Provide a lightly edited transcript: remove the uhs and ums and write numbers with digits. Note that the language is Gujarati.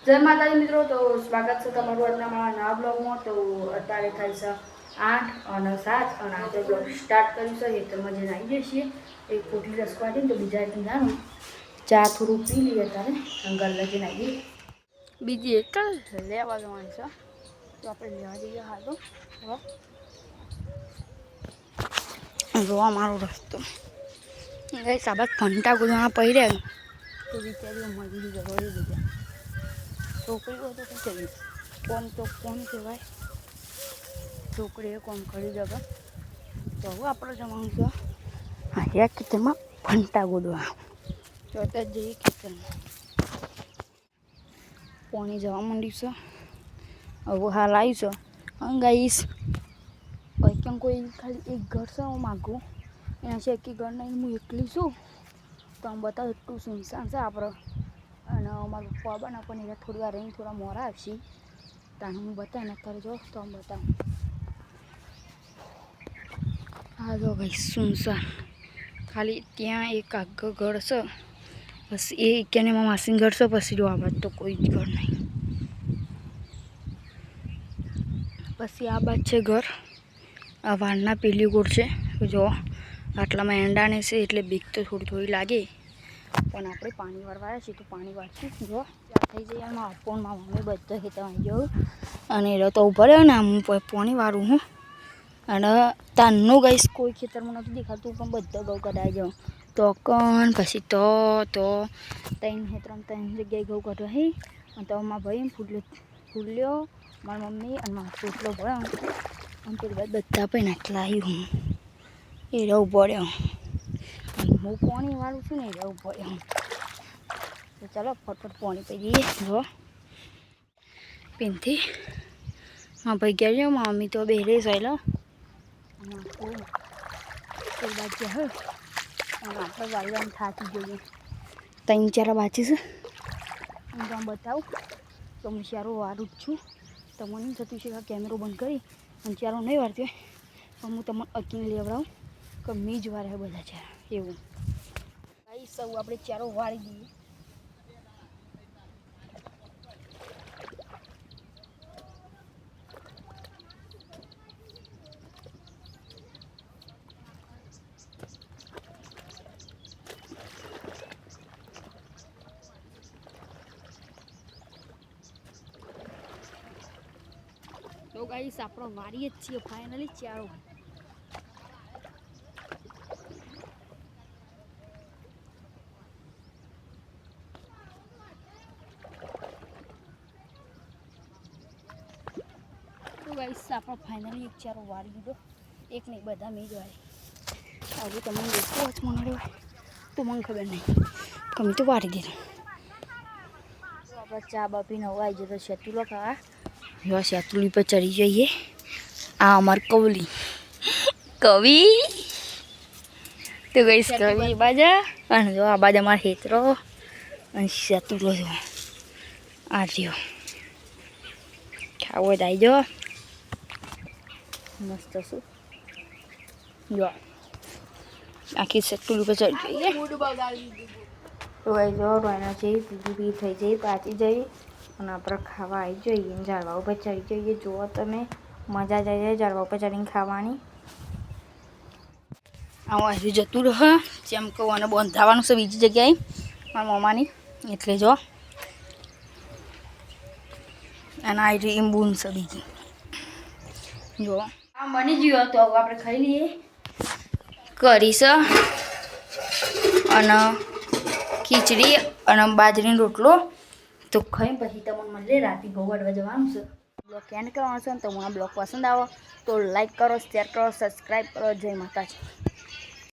જય માતાજી મિત્રો, તો સ્વાગત છે તમારું આજના મારા નવા બ્લોગમાં। તો અત્યારે થાય છે 8 અને 7 અને આજે બ્લોગ સ્ટાર્ટ કર્યું છે ખેતરમાં જઈને આવી જઈએ છીએ। એક પોટલી રસવા દે તો બીજા એક જાણું ચા થોડું પી લઈએ અત્યારે અંગલ લઈને આવી બીજી એક લેવા જવાની છે તો આપણે લેવા જઈએ હાલ તો જોવા મારો રસ્તો ગઈ સાબત ફંટા ગુદા પડ્યા તો વિચાર્યું મજૂરી જવા દીધા છોકરીઓ તો શું કરીએ કોમ તો કોમ કહેવાય છોકરીએ કોમ કરી જગા તો હવે આપણે જવાનું છે હા ખેતરમાં ફંટા ગોદવા તો અત્યારે જઈએ ખેતરમાં પાણી જવા માંડ્યું છે હવે હાલ આવ્યું છે ગાઈસ કેમ કોઈ ખાલી એક ઘર છે હું માગું એના છે એક ઘર નહીં હું એકલી છું તો આમ બતાવું એટલું સુનસાન છે આપણે અને અમારા પપ્પા બના પણ એને થોડી વાર રહીને થોડા મોડા આવશે તાને હું બતાવીને અત્યારે જો તો આમ બતાવું હા જો ભાઈ સુનસાન ખાલી ત્યાં એક આગળ ઘર છે બસ એ ક્યાંને એમાં માસીન ઘર છે પછી જો આ બાદ તો કોઈ જ ઘર નહીં પછી આ બાદ છે ઘર આ વાળના પેલી ગોળ છે જો આટલામાં એંડાને છે એટલે બીક તો થોડી લાગે પણ આપણે પાણી વાળવાયા છીએ તો પાણી વાળશું જો ત્યાં થઈ જઈએ એમાં ફોનમાં મમ્મી બધા ખેતર આવી જવું અને એ તો ઉભા રહ્યો ને હું પાણી વાળું હું અને તાનનું ગઈશ કોઈ ખેતરમાં નથી દેખાતું પણ બધા ઘઉં કઢાઈ જાઉં તો કણ પછી તો ત્રણ જગ્યાએ ઘઉં કઢવા હી અને તો મારા ભાઈ ફૂલ્યો મારી મમ્મી અને મારો પોટલો ભર્યો અને પેલી બાદ બધા પણ આટલા આવ્યું હું એ રહું પડ્યો હું પાણી વાળું છું ને એ રહું પડ્યો તો ચાલો ફટફટ પાણી પી દઈએ જો પીનથી હા ભાઈ ગયા છે મારા મમ્મી તો બેરે સહેલો અને એ બાદ જાય અને આપણે વાળવાનું થાકી જોઈએ 3-4 બાકી છે હું તો બતાવું તો હું ચારો વાળું જ છું તો મને થતું છે કે કેમેરો બંધ કરી અને ચારો નહીં વાળતી હોય પણ હું તમને અકીને લેવડાવું કે મેં જ વાળે બધા ચાર એવું ભાઈ સૌ આપણે ચારો વાળી દઈએ તો ગાઈસ આપણો વારીએ જ છીએ ફાઇનલી ચારો તો ગાઈસ આપણો ફાઇનલી એક ચારો વારી દીધો એક નહીં બધા મેં જ વારી હવે તમને દેખો જ મને હોય તો મને ખબર નહીં તમે તો વારી દીધો આપણે ચા બાપીને હવે આવી જતો શેતુલો ખાવા એવા શેતુલી પર ચડી જઈએ આ અમાર કવલી કવિ તો ગઈશ કવિ બાજા અને જો આ બાજુ અમારા ખેતરો અને શેતુલો જો આ રહ્યો ખાવો જ આવી જો મસ્ત શું જો આખી શેતુલી પર ચડી જઈએ તો ભાઈ જો રોયના છે પીધી થઈ જઈ પાછી જઈ અને આપણે ખાવા આવી જઈએ ઝાડવા ઉપર ચડી જઈએ જુઓ તમે મજા જ આવી જાય ઝાડવા ઉપર ચડીને ખાવાની આવું હજુ જતું રહે જેમ કહું અને બંધાવાનું છે બીજી જગ્યાએ મારા મમ્માની એટલે જો અને આ રીમ બૂન છે બીજી જો આ બની ગયો તો હવે આપણે ખાઈ લઈએ કરી છે અને ખીચડી અને બાજરીનો રોટલો તો ખાઈ પછી તમને મળે રાતે ઘઉં વાળવા જવાનું છે બ્લોગ એન્ડ કરવાનો છે ને તમને બ્લોગ પસંદ આવો તો લાઈક કરો શેર કરો સબસ્ક્રાઈબ કરો જય માતાજી।